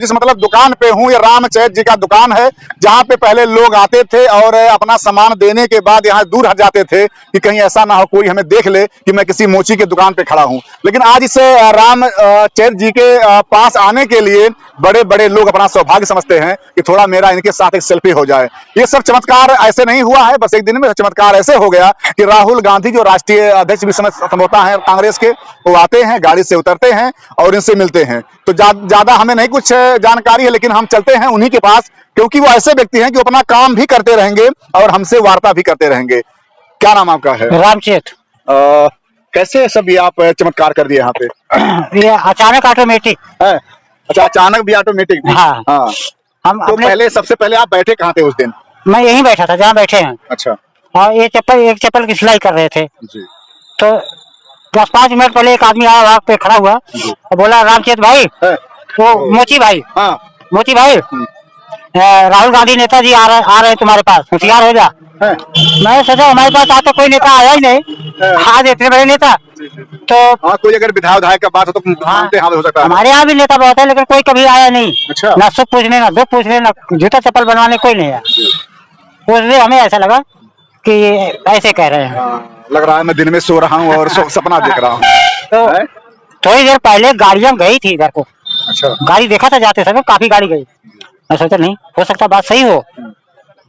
जिस मतलब दुकान पे हूँ, ये रामचरित जी का दुकान है, जहाँ पे पहले लोग आते थे और अपना सामान देने के बाद यहाँ दूर हट जाते थे कि कहीं ऐसा ना हो कोई हमें देख ले कि मैं किसी मोची के दुकान पे खड़ा हूँ। लेकिन आज इस रामचरित जी के पास आने के लिए बड़े बड़े लोग अपना सौभाग्य समझते हैं कि थोड़ा मेरा इनके साथ एक सेल्फी हो जाए। ये सब चमत्कार ऐसे नहीं हुआ है, बस एक दिन में चमत्कार ऐसे हो गया कि राहुल गांधी जो राष्ट्रीय अध्यक्ष भी संभवतः हैं कांग्रेस के, वो आते हैं, गाड़ी से उतरते हैं और इनसे मिलते हैं। तो ज्यादा हमें नहीं कुछ जानकारी है, लेकिन हम चलते हैं उन्हीं के पास, क्योंकि वो ऐसे व्यक्ति हैं कि अपना काम भी करते रहेंगे और हमसे वार्ता भी करते रहेंगे। क्या नाम आपका है? रामचरित। कैसे सब ये आप चमत्कार कर दिए यहाँ पे? ये अचानक ऑटोमेटिक है। अच्छा, अचानक भी ऑटोमेटिक भी? हाँ। हाँ। हम तो पहले सबसे पहले आप बैठे कहाँ थे उस दिन? मैं यहीं बैठा था जहाँ बैठे हैं। अच्छा। और एक चप्पल की सिलाई कर रहे थे जी। तो 10-5 मिनट पहले एक आदमी आया, वहां पे खड़ा हुआ और बोला, रामचरित भाई, वो मोची भाई, हाँ। मोची भाई, राहुल गांधी नेताजी आ रहे तुम्हारे पास, होशियार हो जा। मैं सोचा हमारे पास आज तो कोई नेता आया ही नहीं, आज इतने बड़े नेता। तो हाँ, कोई अगर विधायक का बात हो तो हाँ, हो सकता है। हमारे यहाँ भी नेता बहुत है, लेकिन कोई कभी आया नहीं। अच्छा। ना सुख पूछने, ना दुख पूछने, ना जूता चप्पल बनवाने कोई नहीं आया। उससे हमें ऐसा लगा कि ऐसे कह रहे हैं। लग रहा है मैं दिन में सो रहा हूँ और सपना देख रहा हूँ। तो थोड़ी देर पहले गाड़ियां गई थी इधर को। अच्छा। गाड़ी देखा था जाते समय, काफी गाड़ी गई। मैं सोचा नहीं हो सकता बात सही हो,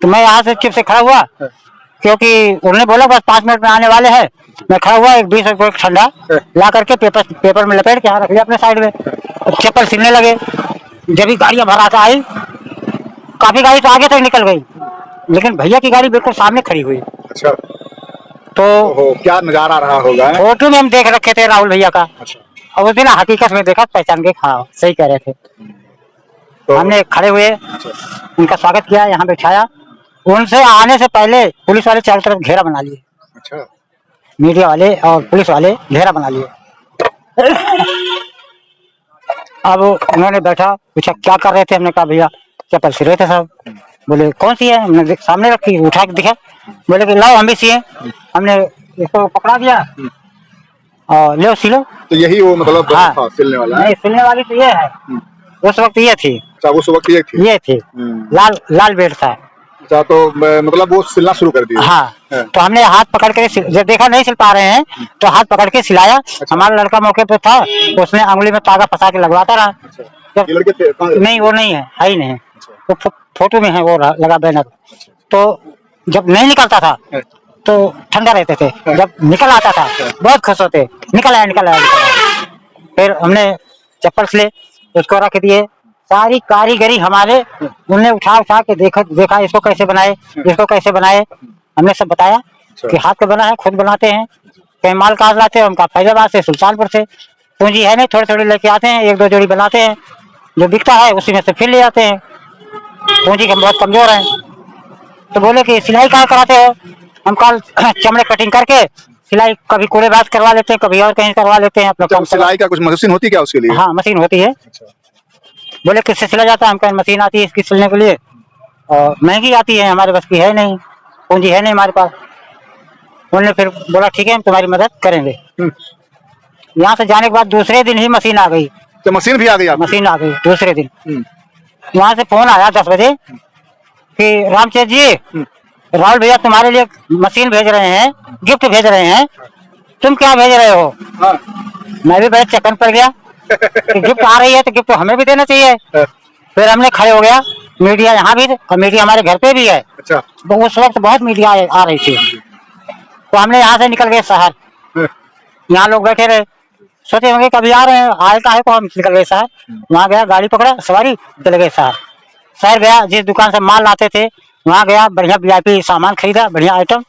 तो मैं यहाँ से चुप से खड़ा हुआ, क्योंकि उन्होंने बोला बस 5 मिनट में आने वाले हैं। मैं खड़ा हुआ, एक 20 रुपये ठंडा ला करके पेपर में लपेट के यहाँ रख लिया अपने साइड में, चप्पल सिलने लगे। जब भी गाड़ियां भरा के आई, काफी गाड़ी तो आगे तक निकल गई, लेकिन भैया की गाड़ी बिल्कुल सामने खड़ी हुई। अच्छा। तो क्या नजारा रहा होगा? फोटो में हम देख रखे थे राहुल भैया का। अच्छा। और उस दिन हकीकत में देखा, पहचान के, हाँ सही कह रहे थे। तो हमने खड़े हुए उनका स्वागत किया, यहाँ बैठाया। उनसे आने से पहले पुलिस वाले चारों तरफ घेरा बना लिए। अच्छा। मीडिया वाले और पुलिस वाले घेरा बना लिए। अब उन्होंने बैठा, पूछा क्या कर रहे थे? हमने कहा भैया चप्पल सिल रहे थे साहब। बोले कौन सी है? हमने सामने रखी, उठा के दिखा। बोले कि लाओ हम भी सिए। हमने इसको पकड़ा दिया और ले सिलो। तो यही वो मतलब हाँ, था सिलने वाला? नहीं, सिलने वाली तो ये है, उस वक्त ये थी। अच्छा, उस वक्त ये थी? लाल बेल्ट था। अच्छा, तो मतलब वो सिलना शुरू कर दिया? हाँ। तो हमने हाथ पकड़ के, जब देखा नहीं सिल पा रहे हैं तो हाथ पकड़ के सिलाया। अच्छा। हमारा लड़का मौके पे था, उसने अंगुली में तागा फंसा के लगवाता रहा। अच्छा। ये लड़के थे? नहीं, वो नहीं है, ही नहीं है। अच्छा। तो फोटो में है वो लगा बैनर। अच्छा। तो जब नहीं निकलता था तो ठंडा रहते थे, जब निकल आता था बहुत खुश होते, निकल आया। फिर हमने चप्पल से उसको रख दिए। सारी कारीगरी हमारे उन्होंने उठा के देखा इसको कैसे बनाए। हमने सब बताया कि हाथ का बना है, खुद बनाते हैं, कहीं माल काट लाते हैं। उनका फैजाबाद से, सुल्तानपुर से पूंजी है नहीं, थोड़े लेके आते हैं, 1-2 जोड़ी बनाते हैं, जो बिकता है उसी में से फिर ले आते हैं। पूंजी के हम बहुत कमजोर हैं। तो बोले कि सिलाई कहाँ कराते हो? हम कल चमड़े कटिंग करके सिलाई कभी कूड़ेबाज करवा लेते हैं, कभी और कहीं करवा लेते हैं अपना काम। सिलाई का कुछ मशीन होती है क्या उसके लिए? हाँ, मशीन होती है। बोले किससे सिला जाता है? हम कहें मशीन आती है इसकी सिलने के लिए, और महंगी आती है, हमारे बस की है नहीं, पूंजी है नहीं हमारे पास। उन्होंने फिर बोला ठीक है हम तुम्हारी मदद करेंगे। यहाँ से जाने के बाद दूसरे दिन ही मशीन आ गई। तो मशीन भी आ गई? मशीन आ गई दूसरे दिन। वहाँ से फोन आया 10 बजे कि रामचरित जी, राहुल भैया तुम्हारे लिए मशीन भेज रहे हैं, गिफ्ट भेज रहे हैं, तुम क्या भेज रहे हो? हाँ। मैं भी बड़े चक्कर पड़ गया कि गिफ्ट आ रही है तो गिफ्ट तो हमें भी देना चाहिए। फिर हमने खड़े हो गया, मीडिया यहाँ भी, और मीडिया हमारे घर पे भी है। अच्छा। तो उस वक्त बहुत मीडिया आ रही थी, तो हमने यहाँ से निकल गए शहर। यहाँ लोग बैठे रहे, सोचे होंगे कभी आ रहे हैं, आए का है, को हम निकल गए शहर। वहाँ गया, गाड़ी पकड़ा, सवारी, चले गए शहर गया। जिस दुकान से माल लाते थे वहाँ गया, बढ़िया VIP सामान खरीदा, बढ़िया आइटम।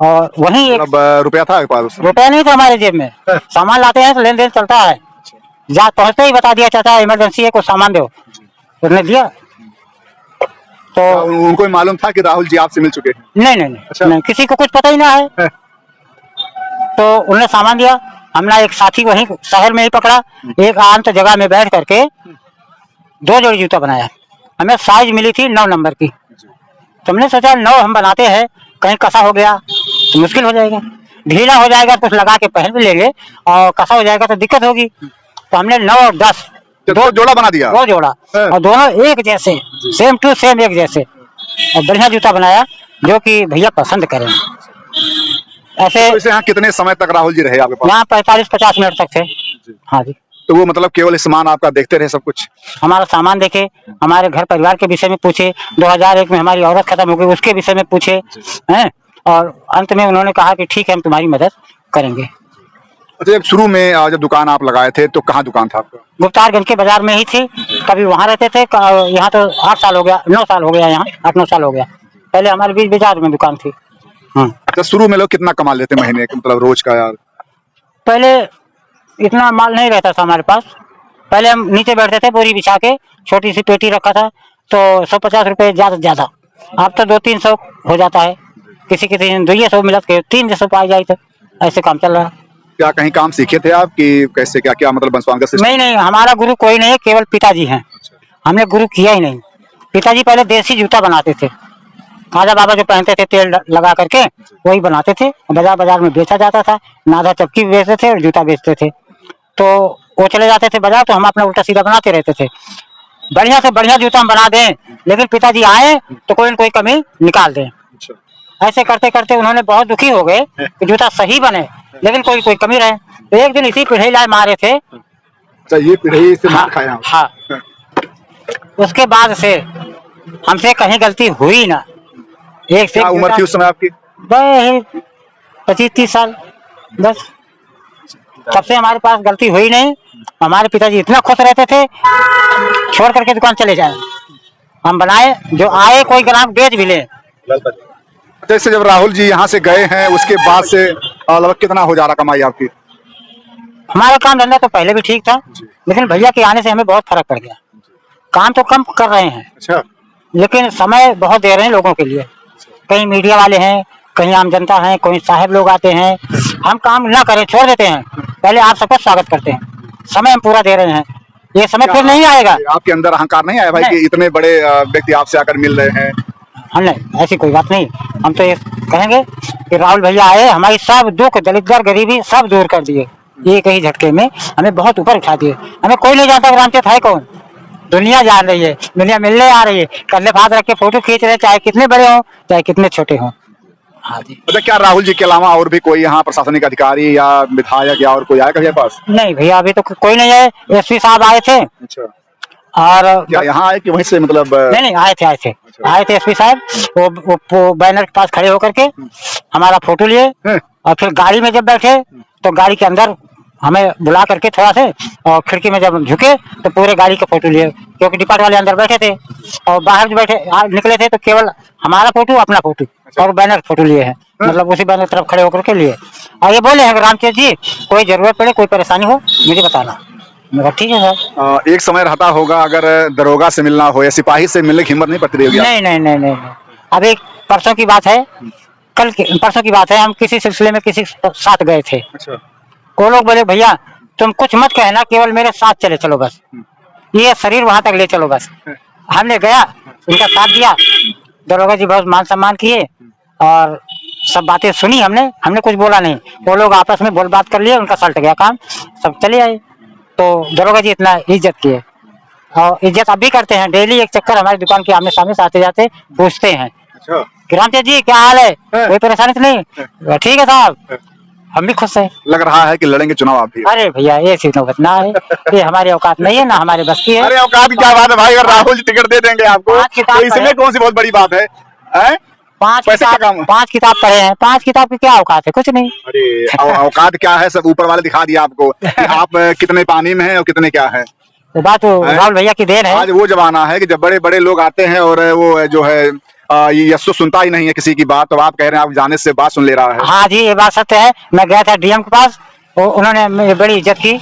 और वहीं एक रुपया था आपके पास? रुपया नहीं था हमारे जेब में। सामान लाते हैं तो लेन देन चलता है। जा पहुँचते ही बता दिया, चाचा इमरजेंसी है, कुछ सामान दो, उसने दिया। तो उनको मालूम था कि राहुल जी आपसे मिल चुके हैं? नहीं। अच्छा। नहीं, किसी को कुछ पता ही ना है। तो उन्होंने सामान दिया। हमने एक साथी वहीं शहर में ही पकड़ा, एक आंत जगह में बैठ करके 2 जोड़ी जूता बनाया। हमें साइज मिली थी 9 नंबर की। तो हमने सोचा 9 हम बनाते हैं, कहीं कसा हो गया तो मुश्किल हो जाएगा, ढीला हो जाएगा कुछ लगा के पहन भी लेंगे, और कसा हो जाएगा तो दिक्कत होगी। तो हमने 9 और 10 दो जोड़ा बना दिया। 2 जोड़ा और दोनों एक जैसे, सेम टू सेम एक जैसे, और बढ़िया जूता बनाया जो कि भैया पसंद करें। ऐसे तो इसे यहाँ कितने समय तक राहुल जी रहे आपके पास? यहाँ 45-50 मिनट तक थे। हाँ जी। तो वो मतलब केवल सामान आपका देखते रहे सब कुछ? हमारा सामान देखे, हमारे घर परिवार के विषय में पूछे, 2001 में हमारी औरत खत्म हो गई उसके विषय में पूछे हैं, और अंत में उन्होंने कहा कि ठीक है हम तुम्हारी मदद करेंगे। अच्छा, जब शुरू में जब दुकान आप लगाए थे तो कहाँ दुकान था आपका? गुप्तारगंज के बाजार में ही थी, कभी वहाँ रहते थे, यहाँ तो 8 साल हो गया, 9 साल हो गया, यहाँ 8-9 साल हो गया। पहले हमारे बीच बाजार में दुकान थी। तो शुरू में लोग कितना कमा लेते महीने के, मतलब रोज का यार? पहले इतना माल नहीं रहता था हमारे पास, पहले हम नीचे बैठते थे बोरी बिछा के, छोटी सी पेटी रखा था, तो 150 रुपए ज्यादा से ज्यादा। अब तो 200-300 हो जाता है, किसी 200 मिलत के 300 पाई जाए, तो ऐसे काम चल रहा है। क्या कहीं काम सीखे थे आप कि कैसे, क्या क्या मतलब बंसवान का सिस्टम? नहीं, हमारा गुरु कोई नहीं है, केवल पिताजी हैं। हमने गुरु किया ही नहीं। पिताजी पहले देसी जूता बनाते थे, खाजा बाबा जो पहनते थे तेल लगा करके, वही बनाते थे, बाजार में बेचा जाता था। नाधा चपकी भी बेचते थे और जूता बेचते थे। तो वो चले जाते थे बाजार, तो हम अपना उल्टा सीधा बनाते रहते थे। बढ़िया से बढ़िया जूता हम बना दें, लेकिन पिताजी आए तो कोई न कोई कमी निकाल दें। ऐसे करते करते उन्होंने बहुत दुखी हो गए कि जूता सही बने, लेकिन कोई कमी रहे। तो एक दिन इसी पिढ़ई लाए मारे थे। अच्छा, ये पिढ़ई से मार खाया? हाँ। उसके बाद से हमसे कहीं गलती हुई ना। एक से क्या उम्र थी उस समय आपकी? 25-30 साल बस। तब से हमारे पास गलती हुई नहीं। हमारे पिताजी इतना खुश रहते थे, छोड़ करके दुकान चले जाए, हम बनाए, जो आए कोई ग्राहक बेच भी ले। जैसे जब राहुल जी यहाँ से गए हैं उसके बाद से लगभग कितना हो जा रहा कमाई आपकी? हमारा काम धंधा तो पहले भी ठीक था, लेकिन भैया के आने से हमें बहुत फर्क पड़ गया। काम तो कम कर रहे हैं। अच्छा। लेकिन समय बहुत दे रहे हैं लोगों के लिए। कहीं मीडिया वाले हैं, कहीं आम जनता है, कोई साहब लोग आते हैं, हम काम ना करें छोड़ देते हैं, पहले आप सबका स्वागत करते हैं। समय हम पूरा दे रहे हैं, ये समय फिर नहीं आएगा। आपके अंदर अहंकार नहीं आया भाई कि इतने बड़े व्यक्ति आपसे आकर मिल रहे हैं? नहीं, ऐसी कोई बात नहीं। हम तो ये कहेंगे कि राहुल भैया आए, हमारी सब दुख, दलिद्र, गरीबी सब दूर कर दिए। एक ही झटके में हमें बहुत ऊपर उठा दिए। हमें कोई नहीं जानता रामचंद्र है कौन, दुनिया जान रही है, दुनिया मिलने आ रही है। कंधे पे हाथ रख के फोटो खींच रहे, चाहे कितने बड़े हों चाहे कितने छोटे हों। हाँ जी। अच्छा, क्या राहुल जी के अलावा और भी कोई यहाँ प्रशासनिक अधिकारी या विधायक या और कोई आया कभी पास? नहीं भैया, अभी तो कोई नहीं है। एसपी साहब आए थे। अच्छा। और क्या यहाँ आए कि वहीं से मतलब? नहीं, आए थे आए थे एसपी साहब। वो बैनर के पास खड़े होकर के हमारा फोटो लिए, और फिर गाड़ी में जब बैठे तो गाड़ी के अंदर हमें बुला करके थोड़ा से, और खिड़की में जब झुके तो पूरे गाड़ी के फोटो लिए, क्योंकि डिपार्ट वाले अंदर बैठे थे और बाहर जो बैठे निकले थे तो केवल हमारा फोटो, अपना फोटो और बैनर फोटो लिए हैं। मतलब उसी बैनर तरफ खड़े होकर के लिए, और ये बोले हैं रामचंद्र जी कोई जरूरत पड़े, कोई परेशानी हो मुझे बताना। मैं ठीक है सर। एक समय रहता होगा अगर दरोगा से मिलना हो या सिपाही से मिलने की हिम्मत नहीं पड़ती रहेगी? नहीं। अभी परसों की बात है, परसों की बात है, हम किसी सिलसिले में किसी साथ गए थे। अच्छा। वो लोग बोले भैया तुम कुछ मत कहना, केवल मेरे साथ चलो बस, ये शरीर वहां तक ले चलो बस। हमने गया, उनका साथ दिया, दरोगा जी बहुत मान सम्मान किए और सब बातें सुनी हमने कुछ बोला नहीं। वो लोग आपस में बोल बात कर लिए, उनका सल्ट गया काम, सब चले आए। तो दरोगा जी इतना इज्जत किए, और इज्जत अब भी करते हैं। डेली एक चक्कर हमारी दुकान के आमने सामने से आते जाते पूछते हैं कि रामचंद्र जी क्या हाल है, कोई परेशानी तो नहीं? ठीक है साहब, हम भी खुश हैं। लग रहा है कि लड़ेंगे चुनाव आप भी? अरे भैया ये सी नौबत ना है, ये हमारी औकात नहीं है, ना हमारे बस की है। अरे औकात की क्या बात है भाई, अगर राहुल जी टिकट दे देंगे आपको तो इसमें कौन सी बहुत बड़ी बात है? 5 किताब पढ़े हैं, 5 किताब की क्या औकात है? कुछ नहीं। अरे औकात क्या है, सब ऊपर वाले दिखा दिया आपको कि आप कितने पानी में हैं और कितने क्या है। तो बात तो राहुल भैया की देन है। आज वो जमाना है कि जब बड़े बड़े लोग आते हैं और वो जो है ये यस्सु सुनता ही नहीं है किसी की बात, तो आप कह रहे हैं आप जाने से बात सुन ले रहा है। हाँ जी, ये बात सत्य है। मैं गया था डीएम के पास, उन्होंने मेरी बड़ी इज्जत की,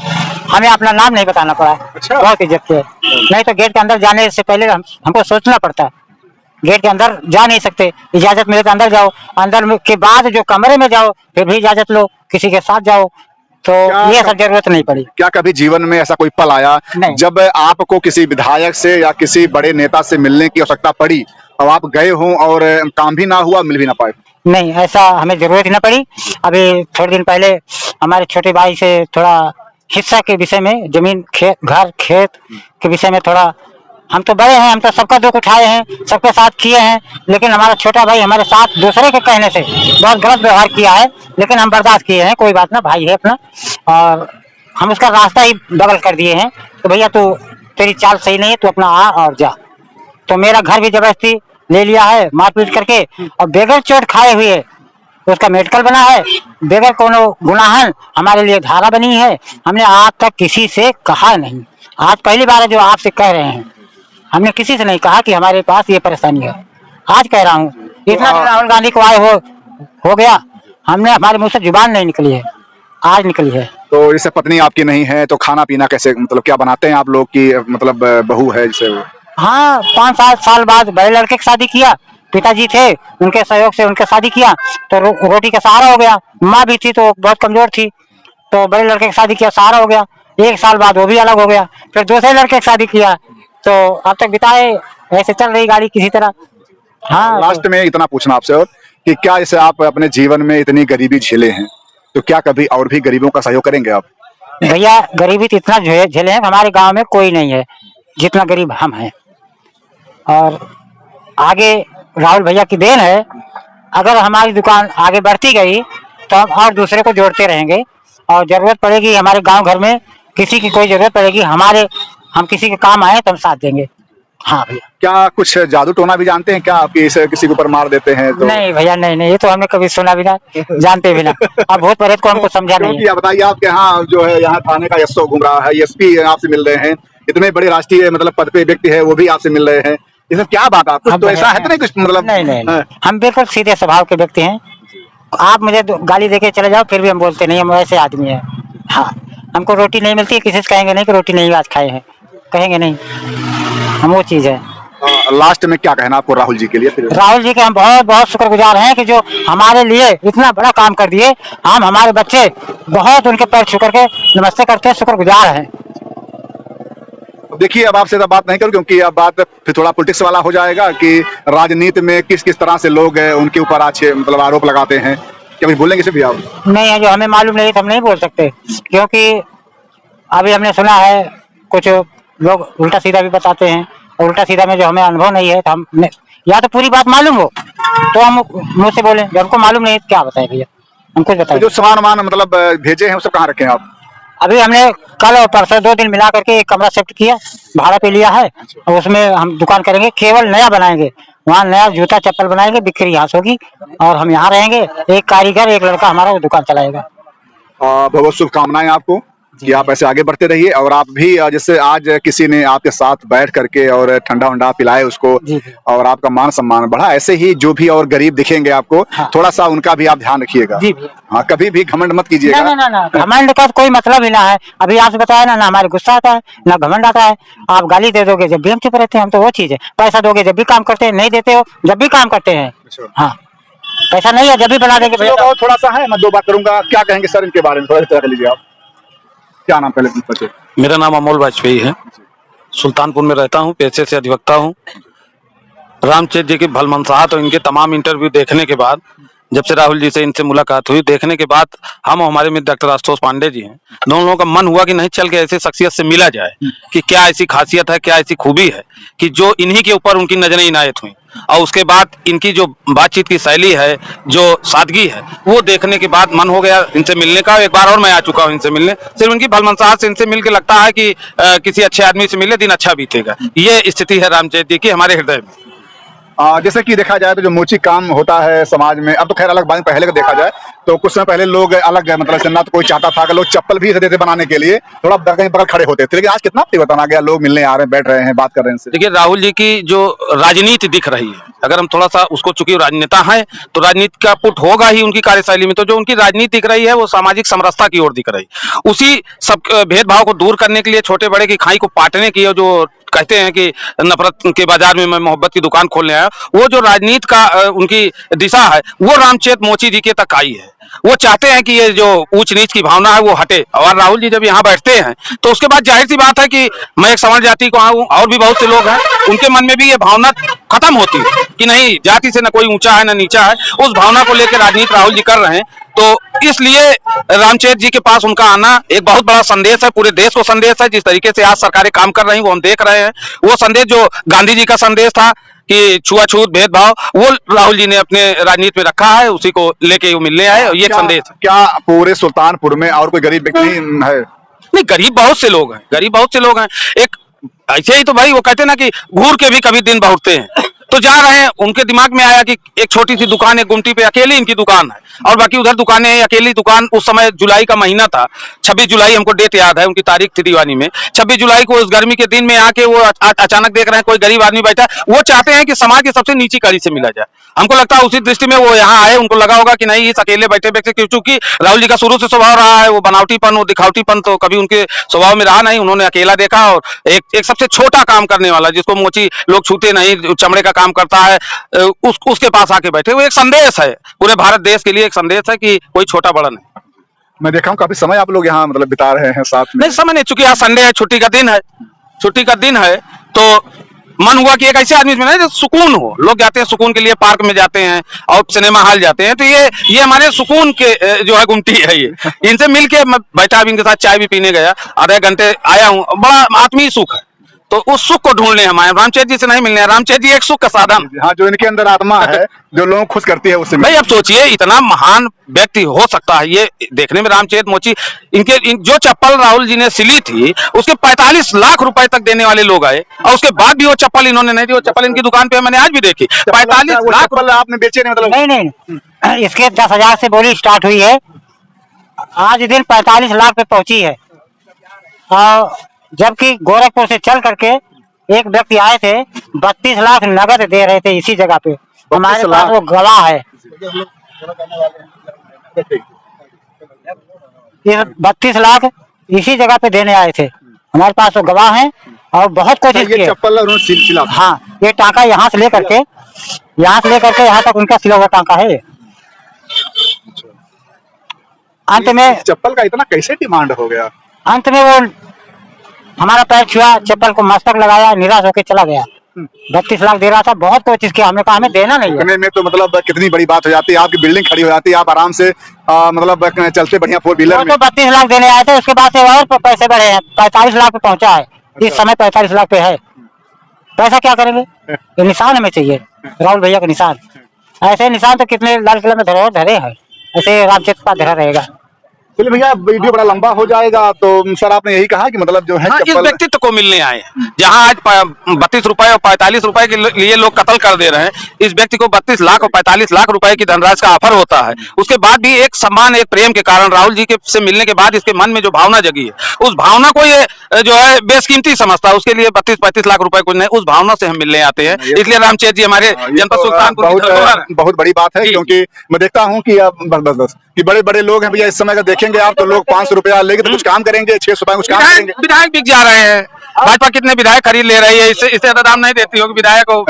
हमें अपना नाम नहीं बताना पड़ा। अच्छा। बहुत इज्जत की, नहीं तो गेट के अंदर जाने से पहले हमको सोचना पड़ता है। गेट के अंदर जा नहीं सकते, इजाजत मिले तो अंदर जाओ, अंदर के बाद जो कमरे में जाओ फिर भी इजाजत लो, किसी के साथ जाओ, तो ये सब जरूरत नहीं पड़ी। क्या कभी जीवन में ऐसा कोई पल आया जब आपको किसी विधायक से या किसी बड़े नेता से मिलने की आवश्यकता पड़ी और आप गए हों और काम भी ना हुआ, मिल भी ना पाए? नहीं, ऐसा हमें जरूरत ही ना पड़ी। अभी थोड़े दिन पहले हमारे छोटे भाई से थोड़ा हिस्सा के विषय में, जमीन खेत घर खेत के विषय में थोड़ा, हम तो बड़े हैं, हम तो सबका दुख उठाए हैं, सबके साथ किए हैं, लेकिन हमारा छोटा भाई हमारे साथ दूसरे के कहने से बहुत गलत व्यवहार किया है, लेकिन हम बर्दाश्त किए हैं, कोई बात ना, भाई है अपना, और हम उसका रास्ता ही बगल कर दिए हैं तो भैया तू, तेरी चाल सही नहीं है, तू अपना आ और जा। तो मेरा घर भी जबरदस्ती ले लिया है मारपीट करके, और बेगर चोट खाए हुए उसका मेडिकल बना है, बेगर कोनो गुनाहन हमारे लिए धारा बनी है। हमने आज तक किसी से कहा नहीं, आज पहली बार है जो आपसे कह रहे हैं, हमने किसी से नहीं कहा कि हमारे पास ये परेशानी है, आज कह रहा हूँ। इतना दिन राहुल गांधी को आए हो गया, हमने, हमारे मुंह से जुबान नहीं निकली है, आज निकली है। तो जैसे पत्नी आपकी नहीं है तो खाना पीना कैसे, मतलब क्या बनाते हैं आप लोग की, मतलब बहू है जैसे वो? हाँ, 5-7 साल बाद बड़े लड़के की शादी किया, पिताजी थे उनके सहयोग से उनके शादी किया तो रोटी का सहारा हो गया। माँ भी थी तो बहुत कमजोर थी, तो बड़े लड़के की शादी किया, सहारा हो गया। 1 साल बाद वो भी अलग हो गया, फिर दूसरे लड़के की शादी किया, तो अब तक बिताए, ऐसे चल रही गाड़ी किसी तरह। हाँ, लास्ट में इतना पूछना आपसे और कि क्या जैसे आप अपने जीवन में इतनी गरीबी झेले हैं, तो क्या कभी और भी गरीबों का सहयोग करेंगे आप? भैया गरीबी तो इतना झेले हैं, हमारे गांव में कोई नहीं है जितना गरीब हम हैं, और आगे राहुल भैया की देन है। अगर हमारी दुकान आगे बढ़ती गई तो हम और दूसरे को जोड़ते रहेंगे, और जरूरत पड़ेगी हमारे गांव घर में किसी की कोई जरूरत पड़ेगी, हम किसी के काम आए तो हम साथ देंगे। हाँ भैया। क्या कुछ जादू टोना भी जानते हैं क्या आप, इसे किसी के ऊपर मार देते हैं तो? नहीं भैया, नहीं, ये तो हमने कभी सुना भी ना, जानते भी ना। अब बहुत पहले को हमको समझा नहीं। आप बताइए, आपके यहाँ जो है यहाँ थाने का एसओ घूम रहा है, एसपी आपसे मिल रहे हैं, इतने बड़े राष्ट्रीय मतलब पद पे व्यक्ति है वो भी आपसे मिल रहे हैं, ये सब क्या बात? आप तो ऐसा है तो नहीं कुछ मतलब? नहीं, हम बिल्कुल सीधे स्वभाव के व्यक्ति हैं। आप मुझे गाली देके चले जाओ फिर भी हम बोलते नहीं, हम ऐसे आदमी है। हाँ, हमको रोटी नहीं मिलती है, किसी से कहेंगे नहीं कि रोटी नहीं आज खाए हैं, कहेंगे नहीं, हम वो चीज है। लास्ट में क्या कहना आपको राहुल जी के लिए? राहुल जी के हम बहुत बहुत शुक्रगुजार हैं कि जो हमारे लिए इतना बड़ा काम कर दिए। हम, हमारे बच्चे बहुत उनके पैर छू करके नमस्ते करते हैं, शुक्रगुजार हैं। देखिए, अब आपसे तो बात नहीं करूं क्योंकि अब बात फिर थोड़ा पॉलिटिक्स वाला हो जाएगा कि राजनीति में किस किस तरह से लोग उनके ऊपर अच्छे मतलब आरोप लगाते हैं। क्या भी बोलेंगे सिर्फ आप? नहीं है, जो हमें मालूम नहीं तो हम नहीं बोल सकते, क्योंकि अभी हमने सुना है कुछ लोग उल्टा सीधा भी बताते हैं, और उल्टा सीधा में जो हमें अनुभव नहीं है तो हम, या तो पूरी बात मालूम हो तो हम मुंह से बोले, जब हमको मालूम नहीं तो क्या बताए भैया, हम कुछ बताए। जो सामान मतलब भेजे हैं वो सब कहाँ रखे हैं आप? अभी हमने कल और परसों 2 दिन मिला करके एक कमरा शिफ्ट किया, भाड़ा पे लिया है, और उसमें हम दुकान करेंगे, केवल नया बनाएंगे, वहाँ नया जूता चप्पल बनाएंगे, बिक्री यहाँ से होगी, और हम यहाँ रहेंगे, एक कारीगर एक लड़का हमारा वो दुकान चलाएगा। बहुत शुभकामनाएं आपको कि आप ऐसे आगे बढ़ते रहिए, और आप भी जैसे आज किसी ने आपके साथ बैठ करके और ठंडा वंडा पिलाए उसको, और आपका मान सम्मान बढ़ा, ऐसे ही जो भी और गरीब दिखेंगे आपको, हाँ, थोड़ा सा उनका भी आप ध्यान रखिएगा। हाँ, कभी भी घमंड मत कीजिएगा। ना, घमंड का कोई मतलब ही ना है। अभी आपसे बताया ना हमारे गुस्सा आता है ना घमंड आता है। आप गाली दे दोगे जब भी हम चुप रहते हैं, हम तो वो चीज है। पैसा दोगे जब भी काम करते हैं, नहीं देते हो जब भी काम करते हैं। हाँ, पैसा नहीं है जब भी बना देंगे। थोड़ा सा है, मैं 2 बात करूंगा, क्या कहेंगे सर इनके बारे में, थोड़ा सा लीजिए आप। क्या नाम पहले? मेरा नाम अमोल वाजपेयी है, सुल्तानपुर में रहता हूँ, पेशे से अधिवक्ता हूँ। रामचेत जी की भलमनसाहत और इनके तमाम इंटरव्यू देखने के बाद, जब से राहुल जी से इनसे मुलाकात हुई, देखने के बाद हम और हमारे मित्र डॉक्टर आशुतोष पांडे जी हैं, दोनों लोगों का मन हुआ कि नहीं चल के ऐसे शख्सियत से मिला जाए कि क्या ऐसी खासियत है, क्या ऐसी खूबी है कि जो इन्हीं के ऊपर उनकी नजरें इनायत हुई, और उसके बाद इनकी जो बातचीत की शैली है, जो सादगी है, वो देखने के बाद मन हो गया इनसे मिलने का। एक बार और मैं आ चुका हूँ इनसे मिलने, सिर्फ इनकी भलमनसाहत से इनसे मिल के लगता है कि किसी अच्छे आदमी से मिले दिन अच्छा बीतेगा। ये स्थिति है रामचेत जी की हमारे हृदय में। जैसे कि देखा जाए तो जो मोची काम होता है समाज में, अब तो खैर अलग बात, पहले का देखा जाए तो कुछ समय पहले लोग अलग मतलब ना तो कोई चाहता था कि लोग चप्पल भी देते बनाने के लिए, थोड़ा कहीं बगल खड़े होते थे, लेकिन आज कितना परिवर्तन आ गया, लोग मिलने आ रहे हैं, बैठ रहे हैं, बात कर रहे हैं। देखिए, राहुल जी की जो राजनीति दिख रही है, अगर हम थोड़ा सा उसको, चूंकि राजनेता है तो राजनीति का पुट होगा ही उनकी कार्यशैली में, तो जो उनकी राजनीति दिख रही है वो सामाजिक समरसता की ओर दिख रही है। उसी सब भेदभाव को दूर करने के लिए, छोटे बड़े की खाई को पाटने की, जो कहते हैं कि नफरत के बाजार में मैं मोहब्बत की दुकान खोलने आया, वो जो राजनीति का उनकी दिशा है वो रामचेत मोची जी के तक आई है। वो चाहते हैं कि ये जो ऊंच नीच की भावना है वो हटे, और राहुल जी जब यहाँ बैठते हैं तो उसके बाद जाहिर सी बात है कि मैं एक सवर्ण जाति को आऊँ, और भी बहुत से लोग हैं, उनके मन में भी ये भावना खत्म होती है कि नहीं, जाति से न कोई ऊंचा है न नीचा है। उस भावना को लेकर राजनीति राहुल जी कर रहे हैं। तो इसलिए रामचरित्र जी के पास उनका आना एक बहुत बड़ा संदेश है, पूरे देश को संदेश है। जिस तरीके से आज सरकारें काम कर रही वो हम देख रहे हैं। वो संदेश जो गांधी जी का संदेश था कि छुआछूत भेदभाव, वो राहुल जी ने अपने राजनीति में रखा है, उसी को लेके वो मिलने आए। और ये एक संदेश है। क्या पूरे सुल्तानपुर में और कोई गरीब व्यक्ति है? नहीं, गरीब बहुत से लोग हैं, गरीब बहुत से लोग हैं। एक ऐसे ही तो भाई वो कहते हैं ना कि घूर के भी कभी दिन बहुरते हैं, तो जा रहे हैं, उनके दिमाग में आया कि एक छोटी सी दुकान है गुमटी पे, अकेली इनकी दुकान है और बाकी उधर दुकानें हैं, अकेली दुकान। उस समय जुलाई का महीना था, 26 जुलाई हमको डेट याद है, उनकी तारीख थी दीवानी में। 26 जुलाई को उस गर्मी के दिन में आके वो अचानक देख रहे हैं कोई गरीब आदमी बैठा, वो चाहते हैं कि समाज की सबसे नीची कड़ी से मिला जाए। हमको लगता है उसी दृष्टि में वो यहाँ आए। उनको लगा होगा कि नहीं, इस अकेले बैठे व्यक्ति, क्योंकि राहुल जी का शुरू से स्वभाव रहा है वो बनावटीपन, वो दिखावटीपन तो कभी उनके स्वभाव में रहा नहीं। उन्होंने अकेला देखा और एक सबसे छोटा काम करने वाला, जिसको मोची लोग छूते नहीं, चमड़े का काम करता है, उसके पास आके बैठे। वो एक संदेश है पूरे भारत देश के लिए, एक संदेश है कि कोई छोटा बड़ा नहीं। मैं देखा हूँ काफी समय आप लोग यहाँ मतलब बिता रहे हैं साथ में। नहीं, समय नहीं, चूंकि आज संडे है, छुट्टी का दिन है, छुट्टी का दिन है, तो मन हुआ कि एक ऐसे आदमी में जो सुकून हो। लोग जाते हैं सुकून के लिए, पार्क में जाते हैं और सिनेमा हॉल जाते हैं, तो ये हमारे सुकून के जो है गुमटी है। ये इनसे मिलके मैं बैठा, इनके साथ चाय भी पीने गया, आधे घंटे आया हूँ, बड़ा आत्मीय सुख है। तो उस सुख को ढूंढने हम आए, रामचरित्र जी से नहीं मिलने। रामचरित्र जी एक सुख का साधन। हाँ, जो इनके अंदर आत्मा है जो लोगों को खुश करती है उससे। भाई अब सोचिए, इतना महान व्यक्ति हो सकता है ये देखने में रामचरित्र मोची। जो चप्पल राहुल जी ने सिली थी उसके 45 लाख रुपए तक देने वाले लोग आए, और उसके बाद भी वो चप्पल इन्होंने नहीं दी। वो चप्पल इनकी दुकान पे मैंने आज भी देखी। 45 लाख आपने बेचे नहीं? मतलब नहीं, इसके 10,000 से बोली स्टार्ट हुई है, आज दिन 45 लाख पे पहुंची है। और जबकि गोरखपुर से चल करके एक व्यक्ति आए थे, 32 लाख नगद दे रहे थे इसी जगह पे। हमारे पास वो गवाह है, ये 32 लाख इसी जगह पे देने आए थे, हमारे पास वो गवाह हैं। और बहुत कोशिश की। चप्पल सिला? हाँ, ये टांका यहाँ से लेकर के यहाँ तक उनका सिला हुआ टांका है। अंत में चप्पल का इतना कैसे डिमांड हो गया? अंत में वो हमारा पैर छुआ, चप्पल को मस्तक लगाया, निराश होकर चला गया। 32 लाख दे रहा था, बहुत कोशिश किया, हमने कहा हमें देना नहीं है। इतने में तो मतलब कितनी बड़ी बात हो जाती है, आपकी बिल्डिंग खड़ी हो जाती है, आप आराम से मतलब चलते बढ़िया 4 व्हीलर में। तो 32 लाख देने आए थे, उसके बाद से और पैसे बढ़े हैं, 45 लाख पे पहुंचा है। इस समय 45 लाख पे है। पैसा क्या करेंगे? ये निशान हमें चाहिए, राहुल भैया का निशान। ऐसे निशान तो कितने लाल किला में धरोहर धरे हैं, ऐसे रामचरित्र का धरा रहेगा। चलिए भैया, वीडियो बड़ा लंबा हो जाएगा, तो सर आपने यही कहा कि मतलब जो है हाँ, इस व्यक्तित्व को मिलने आए। जहां आज 32 रुपए और 45 रुपए के लिए लोग कत्ल कर दे रहे हैं, इस व्यक्ति को 32 लाख और 45 लाख रुपए की धनराशि का ऑफर होता है। उसके बाद भी एक सम्मान, एक प्रेम के कारण राहुल जी के से मिलने के बाद इसके मन में जो भावना जगी है, उस भावना को ये जो है बेशकीमती समझता है। उसके लिए 32-35 लाख रुपए कुछ नहीं, उस भावना से हम मिलने आते हैं। इसलिए रामचरित्र जी हमारे जनपद सुल्तानपुर बहुत बड़ी बात है, क्योंकि मैं देखता हूँ कि बस कि बड़े बड़े लोग हैं भैया, इस समय का देखेंगे आप तो लोग 500 रुपया लेके तो कुछ काम करेंगे, 600 रुपया कुछ काम करेंगे। विधायक बिक जा रहे हैं, भाजपा कितने विधायक खरीद ले रही है, इससे ज्यादा दाम नहीं देती होगी विधायक को।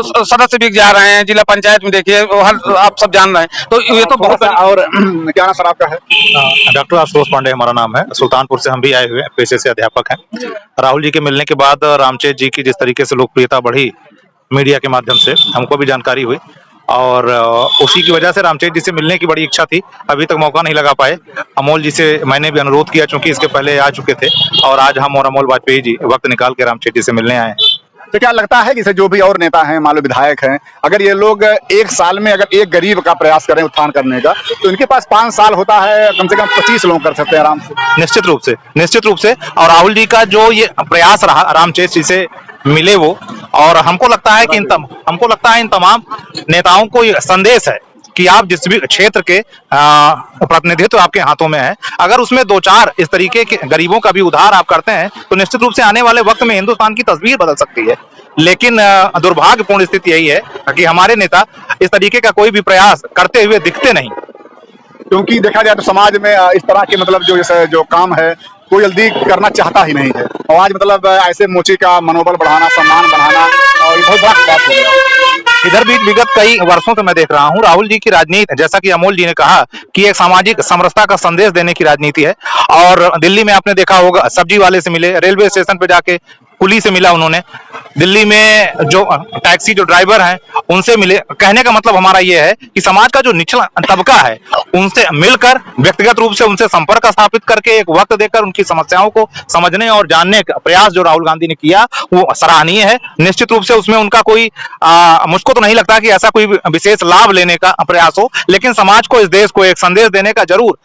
तो सदस्य बिक जा रहे हैं, जिला पंचायत में देखिए, आप सब जान रहे हैं। तो ये तो बहुत। और क्या नाम सर आपका है? डॉक्टर आशुतोष पांडे हमारा नाम है, सुल्तानपुर से हम भी आए हुए हैं, पेशे से अध्यापक हैं। राहुल जी के मिलने के बाद रामचरित्र जी की जिस तरीके से लोकप्रियता बढ़ी मीडिया के माध्यम से, हमको भी जानकारी हुई, और उसी की वजह से रामचरित्र जी से मिलने की बड़ी इच्छा थी। अभी तक मौका नहीं लगा पाए। अमोल जी से मैंने भी अनुरोध किया, चूंकि इसके पहले आ चुके थे, और आज हम और अमोल वाजपेयी जी वक्त निकाल के रामचरित्र जी से मिलने आए हैं। तो क्या लगता है कि जो भी और नेता हैं, मान लो विधायक हैं, अगर ये लोग एक साल में अगर एक गरीब का प्रयास करें उत्थान करने का, तो इनके पास 5 साल होता है, कम से कम 25 लोग कर सकते हैं आराम से। निश्चित रूप से। और राहुल जी का जो ये प्रयास रहा रामचरित्र जी से मिले वो, और हमको लगता है कि इन तमाम नेताओं को ये संदेश है कि आप जिस भी क्षेत्र के प्रतिनिधित्व आपके हाथों में है, अगर उसमें 2-4 इस तरीके के गरीबों का भी उद्धार आप करते हैं, तो निश्चित रूप से आने वाले वक्त में हिंदुस्तान की तस्वीर बदल सकती है। लेकिन दुर्भाग्यपूर्ण स्थिति यही है कि हमारे नेता इस तरीके का कोई भी प्रयास करते हुए दिखते नहीं। क्योंकि देखा जाए तो समाज में इस तरह के मतलब जो काम है कोई जल्दी करना चाहता ही नहीं है, और आज मतलब ऐसे मोची का मनोबल बढ़ाना, सम्मान बढ़ाना, और बहुत बड़ा बात हो गया। इधर भी विगत कई वर्षों से मैं देख रहा हूं राहुल जी की राजनीति, जैसा कि अमोल जी ने कहा कि एक सामाजिक समरसता का संदेश देने की राजनीति है। और दिल्ली में आपने देखा होगा, सब्जी वाले से मिले, रेलवे स्टेशन पे जाके कुली से मिला उन्होंने, दिल्ली में जो टैक्सी जो ड्राइवर हैं उनसे मिले। कहने का मतलब हमारा ये है कि समाज का जो निचला तबका है उनसे मिलकर व्यक्तिगत रूप से उनसे संपर्क स्थापित करके एक वक्त देकर उनकी समस्याओं को समझने और जानने का प्रयास जो राहुल गांधी ने किया वो सराहनीय है। निश्चित रूप से उसमें उनका कोई मुझको तो नहीं लगता कि ऐसा कोई विशेष लाभ लेने का प्रयास हो, लेकिन समाज को, इस देश को एक संदेश देने का जरूर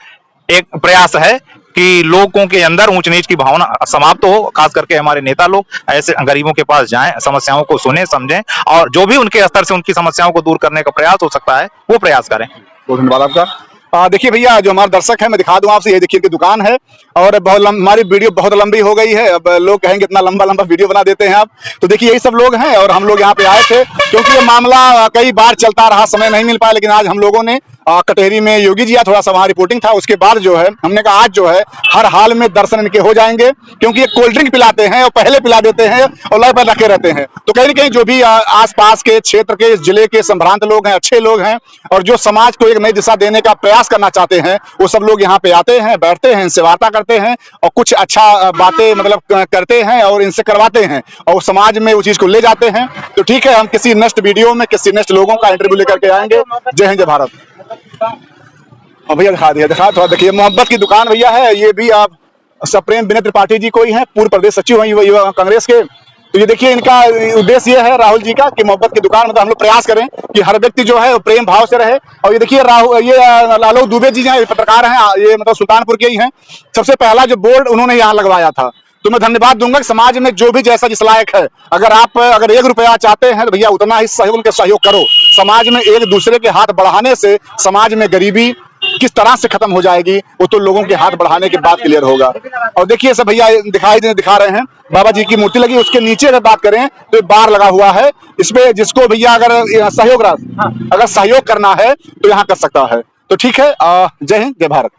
एक प्रयास है कि लोगों के अंदर ऊंच नीच की भावना समाप्त हो। खास करके हमारे नेता लोग ऐसे गरीबों के पास जाएं, समस्याओं को सुने, समझें और जो भी उनके स्तर से उनकी समस्याओं को दूर करने का प्रयास हो सकता है वो प्रयास करें। बहुत धन्यवाद आपका। देखिए भैया, जो हमारे दर्शक है, मैं दिखा दूं आपसे, ये देखिए कि दुकान है और हमारी वीडियो बहुत लंबी हो गई है। अब लोग कहेंगे इतना लंबा लंबा वीडियो बना देते हैं आप, तो देखिए यही सब लोग हैं और हम लोग यहाँ पे आए थे क्योंकि ये मामला कई बार चलता रहा, समय नहीं मिल पाया, लेकिन आज हम लोगों ने कटहरी में योगी जी थोड़ा सा वहाँ रिपोर्टिंग था, उसके बाद जो है हमने कहा आज जो है हर हाल में दर्शन इनके हो जाएंगे, क्योंकि ये कोल्ड ड्रिंक पिलाते हैं और पहले पिला देते हैं और लाइन पर रखे रहते हैं। तो कहीं न कहीं जो भी आसपास के क्षेत्र के, जिले के संभ्रांत लोग हैं, अच्छे लोग हैं और जो समाज को एक नई दिशा देने का प्रयास करना चाहते हैं, वो सब लोग यहाँ पे आते हैं, बैठते हैं, इनसे वार्ता करते हैं और कुछ अच्छा बातें मतलब करते हैं और इनसे करवाते हैं और समाज में उस चीज को ले जाते हैं। तो ठीक है, हम किसी नेक्स्ट वीडियो में किसी नेक्स्ट लोगों का इंटरव्यू लेकर के आएंगे। जय हिंद, जय भारत। और भैया दिखा थोड़ा, देखिए मोहब्बत की दुकान भैया है। ये भी आप सप्रेम विनय त्रिपाठी जी को ही हैं, पूर्व प्रदेश सचिव हैं युवा कांग्रेस के। तो ये देखिए इनका उद्देश्य ये है राहुल जी का कि मोहब्बत की दुकान, मतलब हम लोग प्रयास करें कि हर व्यक्ति जो है प्रेम भाव से रहे। और ये देखिए ये आलोक दुबे जी हैं, पत्रकार हैं, ये मतलब सुल्तानपुर के ही हैं। सबसे पहला जो बोर्ड उन्होंने यहाँ लगवाया था, तो मैं धन्यवाद दूंगा कि समाज में जो भी जैसा जिस लायक है, अगर 1 रुपया चाहते हैं तो भैया उतना ही सहयोग करो। समाज में एक दूसरे के हाथ बढ़ाने से समाज में गरीबी किस तरह से खत्म हो जाएगी वो तो लोगों के हाथ बढ़ाने के बाद क्लियर होगा। और देखिए सब भैया दिखा रहे हैं, बाबा जी की मूर्ति लगी, उसके नीचे अगर बात करें तो बार लगा हुआ है। इसमें जिसको भैया अगर सहयोग करना है तो यहाँ कर सकता है। तो ठीक है, जय हिंद, जय भारत।